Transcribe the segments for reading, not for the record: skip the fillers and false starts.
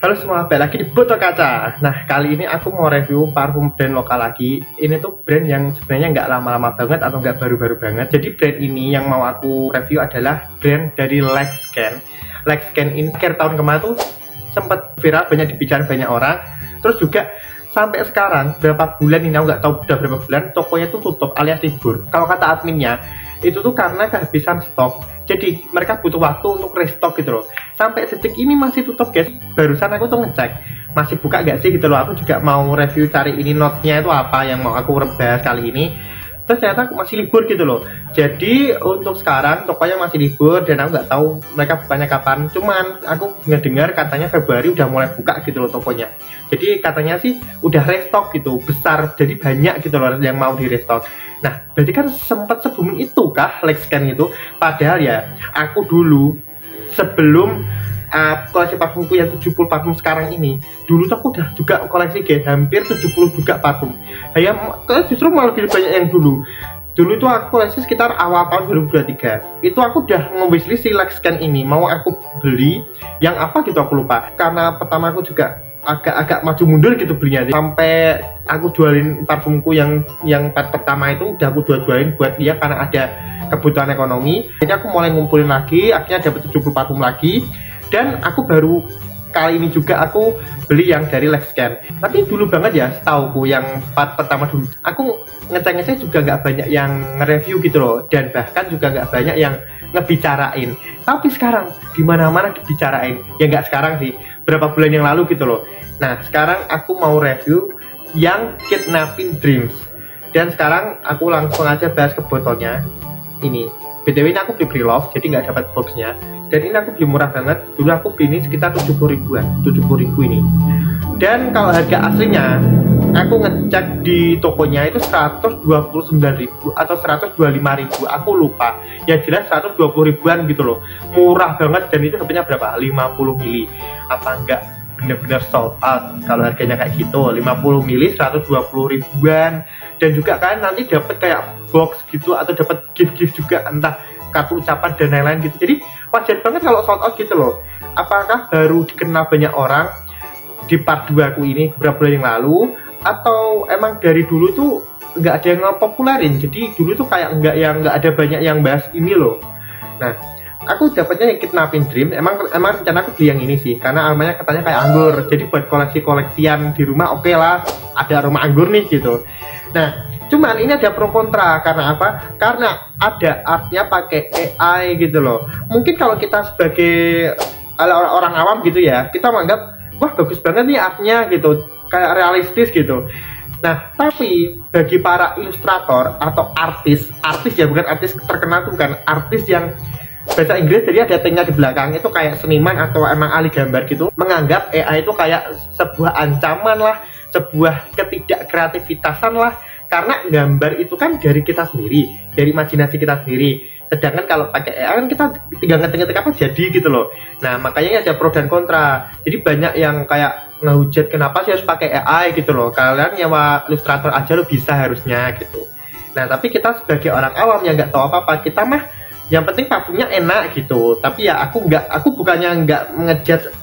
Halo semua, balik lagi di Botol Kaca. Nah, kali ini aku mau review parfum brand lokal lagi. Ini tuh brand yang sebenarnya nggak lama-lama banget atau nggak baru-baru banget. Jadi brand ini yang mau aku review adalah brand dari Lexscan. Lexscan ini akhir tahun kemarin tuh sempat viral, banyak dibicarain banyak orang. Terus juga sampai sekarang, berapa bulan ini, aku nggak tahu udah berapa bulan, tokonya tuh tutup alias libur. Kalau kata adminnya, itu tuh karena kehabisan stok. Jadi mereka butuh waktu untuk restock gitu loh. Sampai detik ini masih tutup guys. Barusan aku tuh ngecek masih buka gak sih gitu loh. Aku juga mau review cari ini note-nya itu apa yang mau aku bahas kali ini. Terus ternyata masih libur gitu loh. Jadi untuk sekarang tokonya masih libur dan aku nggak tahu mereka bukanya kapan. Cuman aku ngedengar katanya Februari udah mulai buka gitu loh tokonya. Jadi katanya sih udah restock gitu, besar, jadi banyak gitu loh yang mau di restock. Nah, berarti kan sempat sebelum itu kah Lexscan itu? Padahal ya, aku dulu sebelum koleksi parfumku yang 70 parfum sekarang ini, dulu tuh aku udah juga koleksi guys, hampir 70 juga parfum. Ya, justru malah lebih banyak yang dulu. Dulu itu aku koleksi sekitar awal tahun 2023. Itu aku udah nge-wishlist si Lexscan ini, mau aku beli yang apa gitu aku lupa. Karena pertama aku juga agak maju mundur gitu belinya, sampai aku jualin parfumku yang part pertama itu udah aku jualin buat dia karena ada kebutuhan ekonomi. Jadi aku mulai ngumpulin lagi, akhirnya dapat 70 parfum lagi, dan aku baru kali ini juga aku beli yang dari Lexscan. Tapi dulu banget ya, setauku yang part pertama dulu aku ngecek juga nggak banyak yang nge-review gitu loh, dan bahkan juga nggak banyak yang ngebicarain. Tapi sekarang dimana-mana dibicarain. Ya nggak sekarang sih, berapa bulan yang lalu gitu loh. Nah, sekarang aku mau review yang Kidnapping Dreams. Dan sekarang aku langsung aja bahas ke botolnya. Ini, BTW ini aku beli pre-love, jadi nggak dapat boxnya. Dan ini aku beli murah banget. Dulu aku beli ini sekitar 70 ribuan, 70 ribu ini. Dan kalau harga aslinya, aku ngecek di tokonya itu 129 ribu atau 125 ribu, aku lupa. Ya jelas 120 ribuan gitu loh. Murah banget, dan itu harganya berapa? 50 mili. Apa enggak bener-bener sold out kalau harganya kayak gitu? 50 mili 120 ribuan. Dan juga kan nanti dapat kayak box gitu atau dapat gift-gift juga, entah kartu ucapan dan lain-lain gitu. Jadi wajar banget kalau sold out gitu loh. Apakah baru dikenal banyak orang di part 2 aku ini beberapa bulan yang lalu, atau emang dari dulu tuh nggak ada yang ngepopulerin? Jadi dulu tuh kayak nggak ada banyak yang bahas ini loh. Nah, aku dapatnya yang Kidnapping Dream. Emang rencana aku beli yang ini sih, karena aromanya katanya kayak anggur. Jadi buat koleksian di rumah oke lah, ada aroma anggur nih gitu. Nah, cuman ini ada pro kontra. Karena apa? Karena ada artnya pakai AI gitu loh. Mungkin kalau kita sebagai orang awam gitu ya, kita menganggap wah bagus banget nih artnya gitu, kayak realistis gitu. Nah, tapi bagi para ilustrator atau artis ya, bukan artis terkenal tuh, bukan artis yang bahasa Inggris, jadi ada T-nya di belakang, itu kayak seniman atau emang ahli gambar gitu, menganggap AI itu kayak sebuah ancaman lah, sebuah ketidakkreativitasan lah, karena gambar itu kan dari kita sendiri, dari imajinasi kita sendiri. Sedangkan kalau pakai AI kan kita tinggal ngetik-ngetik apa jadi gitu loh. Nah, makanya ada pro dan kontra. Jadi banyak yang kayak ngehujat kenapa sih harus pakai AI gitu loh. Kalian nyewa ilustrator aja lo bisa harusnya gitu. Nah, tapi kita sebagai orang awam yang nggak tahu apa-apa, kita mah yang penting parfumnya enak gitu. Tapi ya aku bukannya nggak ngejudge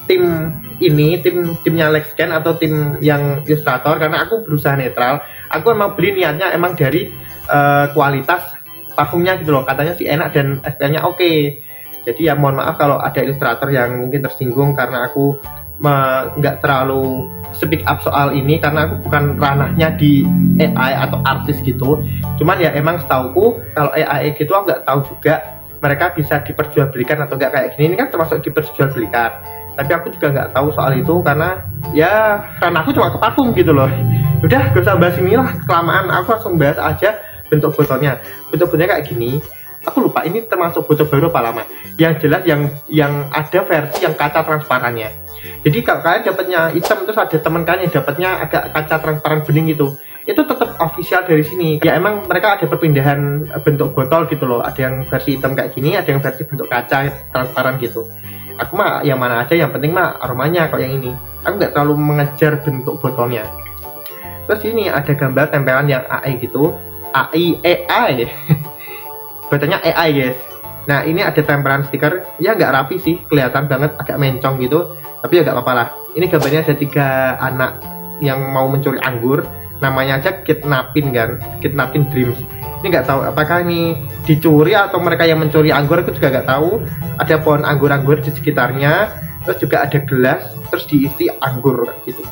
tim ini, timnya Lexscan atau tim yang ilustrator, karena aku berusaha netral. Aku emang beli niatnya emang dari kualitas parfumnya gitu loh, katanya sih enak dan SPL-nya oke. Jadi ya mohon maaf kalau ada ilustrator yang mungkin tersinggung karena aku nggak terlalu speak up soal ini, karena aku bukan ranahnya di AI atau artis gitu. Cuman ya emang setauku kalau AI gitu aku nggak tahu juga mereka bisa diperjualbelikan atau nggak kayak gini. Ini kan termasuk diperjualbelikan, tapi aku juga nggak tahu soal itu karena ya ranahku cuma ke parfum gitu loh. Udah gak usah bahas ini lah, kelamaan. Aku langsung bahas aja bentuk botolnya. Bentuk botolnya kayak gini. Aku lupa ini termasuk botol baru apa lama. Yang jelas yang ada versi yang kaca transparannya. Jadi kalau kalian dapatnya hitam, terus ada teman kalian yang dapatnya agak kaca transparan bening gitu, itu tetap official dari sini. Ya emang mereka ada perpindahan bentuk botol gitu loh. Ada yang versi hitam kayak gini, ada yang versi bentuk kaca transparan gitu. Aku mah yang mana aja, yang penting mah aromanya. Kalau yang ini aku nggak terlalu mengejar bentuk botolnya. Terus ini ada gambar tempelan yang AI gitu. AI bacanya AI guys. Nah, ini ada tempelan stiker, ya nggak rapi sih, kelihatan banget agak mencong gitu. tapi ya nggak apa-apa lah. Ini gambarnya ada 3 anak yang mau mencuri anggur, namanya aja kidnapping kan, kidnapping dreams. Ini nggak tahu apakah ini dicuri atau mereka yang mencuri anggur, aku juga nggak tahu. Ada pohon anggur-anggur di sekitarnya, terus juga ada gelas, terus diisi anggur gitu.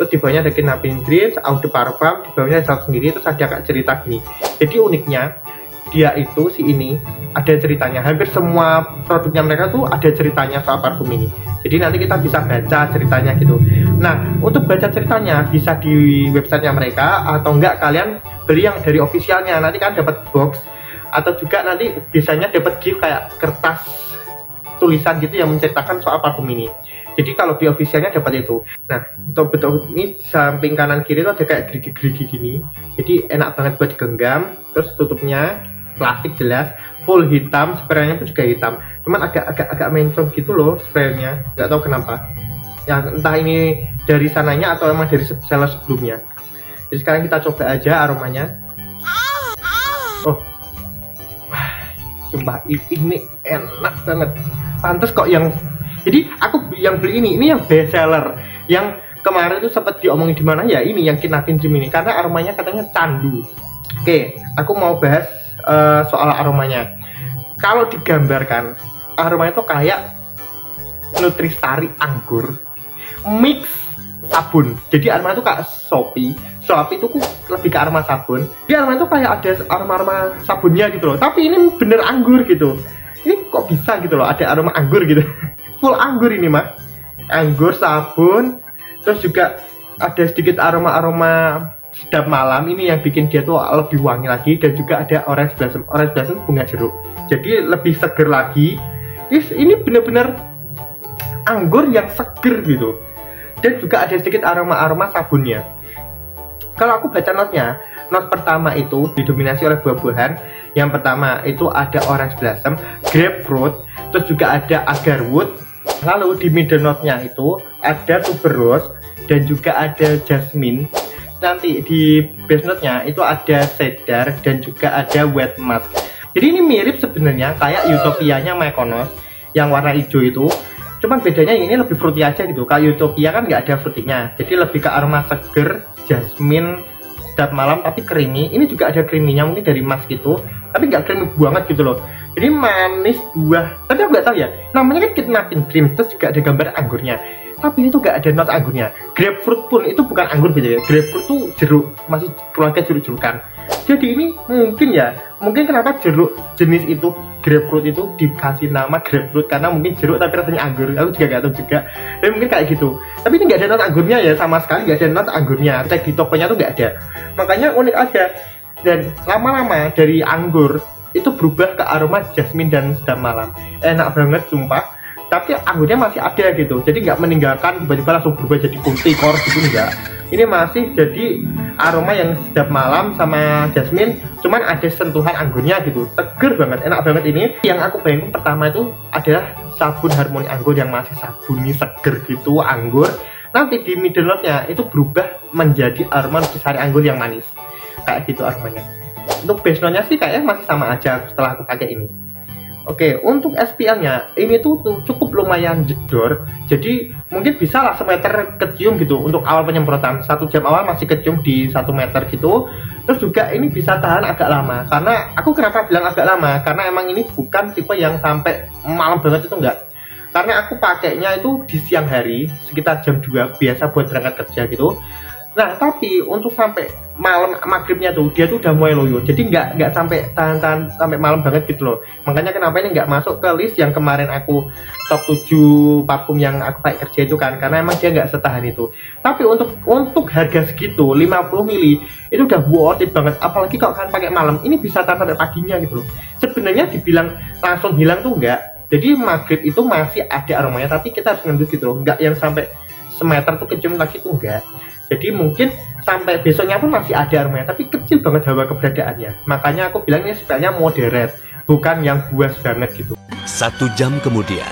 Terus di bawahnya ada kidnapping dreams, eau de parfum, di bawahnya ada sendiri, terus ada kayak cerita gini. Jadi uniknya dia itu si ini ada ceritanya, hampir semua produknya mereka tuh ada ceritanya soal parfum ini. Jadi nanti kita bisa baca ceritanya gitu. Nah, untuk baca ceritanya bisa di websitenya mereka, atau enggak kalian beli yang dari officialnya. Nanti kan dapat box, atau juga nanti biasanya dapat gift kayak kertas tulisan gitu yang menceritakan soal parfum ini. Jadi kalau di officialnya dapat itu. Nah, untuk bentuk ini samping kanan kiri itu ada kayak gerigi-gerigi gini. Jadi enak banget buat digenggam. Terus tutupnya plastik jelas, full hitam, spraynya pun juga hitam. Cuman agak mencong gitu loh spraynya, nggak tahu kenapa. Yang entah ini dari sananya atau emang dari seller sebelumnya. Jadi sekarang kita coba aja aromanya. Oh, sumpah ini enak banget. Pantes kok yang, jadi aku yang beli ini yang best seller. Yang kemarin itu sempat diomongin di mana ya, ini yang kidnapping dream ini karena aromanya katanya candu. Oke, aku mau bahas soal aromanya. Kalau digambarkan aromanya itu kayak nutrisari anggur mix sabun. Jadi aroma itu kayak Shopee itu lebih ke aroma sabun. Jadi aroma itu kayak ada aroma sabunnya gitu loh. Tapi ini bener anggur gitu. Ini kok bisa gitu loh, ada aroma anggur gitu. Full anggur ini mah. Anggur, sabun, terus juga ada sedikit aroma sedap malam. Ini yang bikin dia tuh lebih wangi lagi. Dan juga ada orange blossom bunga jeruk, jadi lebih seger lagi. Ini bener-bener anggur yang seger gitu. Dan juga ada sedikit aroma sabunnya. Kalau aku baca notnya, not pertama itu didominasi oleh buah-buahan. Yang pertama itu ada orange blossom, grapefruit, terus juga ada agarwood. Lalu di middle note-nya itu ada tuberose dan juga ada jasmine. Nanti di base note-nya itu ada cedar dan juga ada wet musk. Jadi ini mirip sebenarnya kayak Utopia-nya Mykonos yang warna hijau itu. Cuman bedanya ini lebih fruity aja gitu. Kayak Utopia kan nggak ada fruity-nya. Jadi lebih ke aroma seger, jasmine, sedap malam tapi creamy. Ini juga ada creamy-nya mungkin dari musk gitu. Tapi nggak creamy banget gitu loh. Jadi manis buah. Tapi aku nggak tahu ya. Namanya kan kidnapping dream. Terus juga ada gambar anggurnya. Tapi ini tuh gak ada not anggurnya. Grapefruit pun itu bukan anggur gitu ya. Grapefruit tuh jeruk, masih keluarga jeruk-jerukan. Jadi ini mungkin kenapa jeruk jenis itu, grapefruit itu dikasih nama grapefruit karena mungkin jeruk tapi rasanya anggur. Aku juga gak tahu juga. Tapi mungkin kayak gitu. Tapi ini gak ada not anggurnya ya, sama sekali gak ada not anggurnya. Cek di tokonya tuh gak ada. Makanya unik aja. Dan lama-lama dari anggur itu berubah ke aroma jasmine dan sedap malam. Enak banget sumpah. Tapi anggurnya masih ada gitu, jadi nggak meninggalkan tiba-tiba langsung berubah jadi putih kor gitu, enggak. Ini masih jadi aroma yang sedap malam sama jasmine, cuman ada sentuhan anggurnya gitu, seger banget, enak banget ini. Yang aku bayangin pertama itu adalah sabun harmoni anggur yang masih sabuni seger gitu anggur. Nanti di middle note-nya itu berubah menjadi aroma nutrisari anggur yang manis, kayak gitu aromanya. Untuk base note-nya sih kayaknya masih sama aja setelah aku pakai ini. Oke, untuk SPL-nya ini tuh cukup lumayan jedor. Jadi mungkin bisa lah semeter kecium gitu untuk awal penyemprotan. 1 jam awal masih kecium di 1 meter gitu. Terus juga ini bisa tahan agak lama. Karena aku kenapa bilang agak lama? Karena emang ini bukan tipe yang sampai malam banget itu enggak. Karena aku pakainya itu di siang hari sekitar jam 2 biasa buat berangkat kerja gitu. Nah, tapi untuk sampai malam maghribnya tuh dia tuh udah mulai loyo. Jadi nggak sampai tahan sampai malam banget gitu loh. Makanya kenapa ini nggak masuk ke list yang kemarin aku top 7 parfum yang aku pakai kerja itu kan, karena emang dia nggak setahan itu. Tapi untuk harga segitu 50 ml itu udah worth it banget. Apalagi kalau kalian pakai malam, ini bisa tahan sampai paginya gitu loh. Sebenarnya dibilang langsung hilang tuh enggak. Jadi maghrib itu masih ada aromanya, tapi kita harus ngendus gitu loh. Nggak yang sampai semeter tuh kecium lagi tuh enggak. Jadi mungkin sampai besoknya pun masih ada aromanya, tapi kecil banget hawa keberadaannya. Makanya aku bilang ini sebenarnya moderate, bukan yang buas banget gitu. 1 jam kemudian.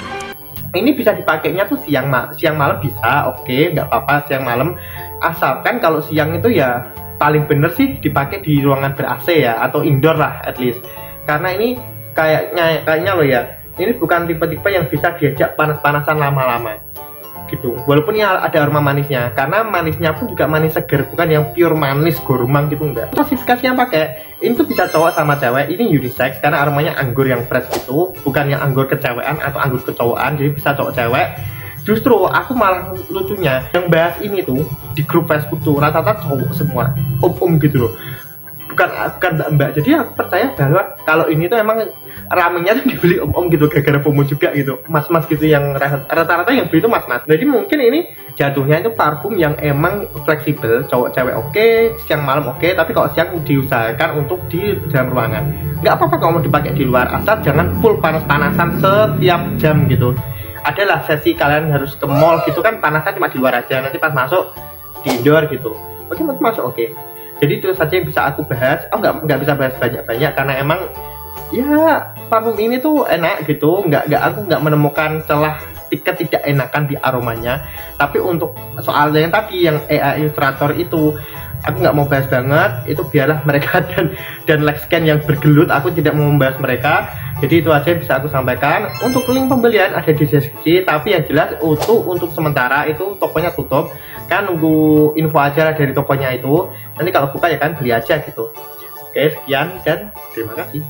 Ini bisa dipakainya tuh siang malam bisa, oke, nggak apa-apa siang malam. Asalkan kalau siang itu ya paling bener sih dipakai di ruangan ber-AC ya, atau indoor lah at least. Karena ini kayaknya loh ya, ini bukan tipe-tipe yang bisa diajak panas-panasan lama-lama. gitu. Walaupun ya ada aroma manisnya, karena manisnya pun juga manis seger, bukan yang pure manis gurmang gitu enggak. Klasifikasi yang pakai ini tuh bisa cowok sama cewek, ini unisex karena aromanya anggur yang fresh gitu, bukan yang anggur kecewean atau anggur kecowokan, jadi bisa cowok cewek. Justru aku malah lucunya yang bahas ini tuh di grup Facebook tuh rata-rata cowok semua, gitu loh, bukan mbak. Jadi aku percaya bahwa kalau ini tuh emang ramenya tuh dibeli gitu gara-gara FOMO juga gitu, mas-mas gitu, yang rata-rata yang beli itu mas-mas. Jadi mungkin ini jatuhnya itu parfum yang emang fleksibel, cowok cewek oke, siang malam oke, tapi kalau siang diusahakan untuk di dalam ruangan. Nggak apa-apa kalau mau dipakai di luar, asal jangan full panas-panasan setiap jam gitu. Adalah sesi kalian harus ke mall gitu kan, panasnya cuma di luar aja, nanti pas masuk di indoor gitu, oke masuk oke. Jadi itu saja yang bisa aku bahas. Oh nggak bisa bahas banyak-banyak karena emang ya parfum ini tuh enak gitu, aku nggak menemukan celah tidak enakan di aromanya. Tapi untuk soal yang tadi yang AI Illustrator itu aku nggak mau bahas banget, itu biarlah mereka dan Lexscan yang bergelut, aku tidak mau membahas mereka. Jadi itu aja yang bisa aku sampaikan. Untuk link pembelian ada di deskripsi, tapi yang jelas untuk sementara itu tokonya tutup kan, nunggu info aja dari tokonya itu. Nanti kalau buka ya kan beli aja gitu. Oke, sekian dan terima kasih.